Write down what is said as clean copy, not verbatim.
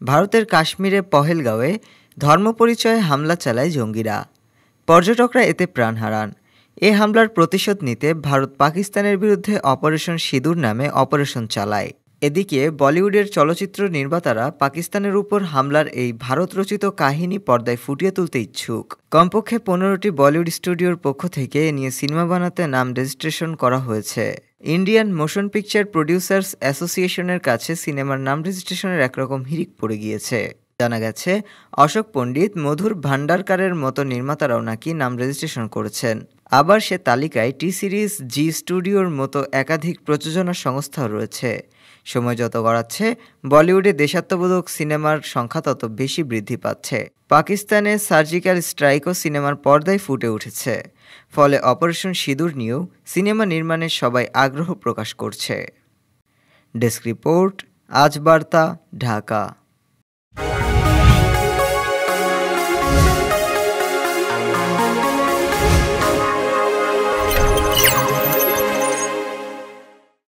ভারতের কাশ্মীরে পহেলগাঁওয়ে ধর্মপরিচয়ে হামলা চালায় জঙ্গিরা। পর্যটকরা এতে প্রাণ হারান। এ হামলার প্রতিশোধ নিতে ভারত পাকিস্তানের বিরুদ্ধে অপারেশন সিঁদুর নামে অপারেশন চালায়। এদিকে বলিউডের চলচ্চিত্র নির্মাতারা পাকিস্তানের উপর হামলার এই ভারতরচিত কাহিনী পর্দায় ফুটিয়ে তুলতে ইচ্ছুক। কমপক্ষে 15টি বলিউড স্টুডিওর পক্ষ থেকে এ নিয়ে সিনেমা বানাতে নাম রেজিস্ট্রেশন করা হয়েছে। ইন্ডিয়ান মোশন পিকচার প্রডিউসার্স অ্যাসোসিয়েশনের কাছে সিনেমার নাম রেজিস্ট্রেশনের একরকম হিড়িক পড়ে গিয়েছে। জানা গেছে, অশোক পণ্ডিত, মধুর ভান্ডারকারের মতো নির্মাতারাও নাকি নাম রেজিস্ট্রেশন করেছেন। আবার সে তালিকায় টি সিরিজ, জি স্টুডিওর মতো একাধিক প্রযোজনা সংস্থাও রয়েছে। সময় যত গড়াচ্ছে, বলিউডে দেশাত্মবোধক সিনেমার সংখ্যা তত বেশি বৃদ্ধি পাচ্ছে। পাকিস্তানে সার্জিক্যাল স্ট্রাইকও সিনেমার পর্দায় ফুটে উঠেছে। ফলে অপারেশন সিঁদুর নিয়েও সিনেমা নির্মাণে সবাই আগ্রহ প্রকাশ করছে। ডেস্ক রিপোর্ট, আজ বার্তা, ঢাকা।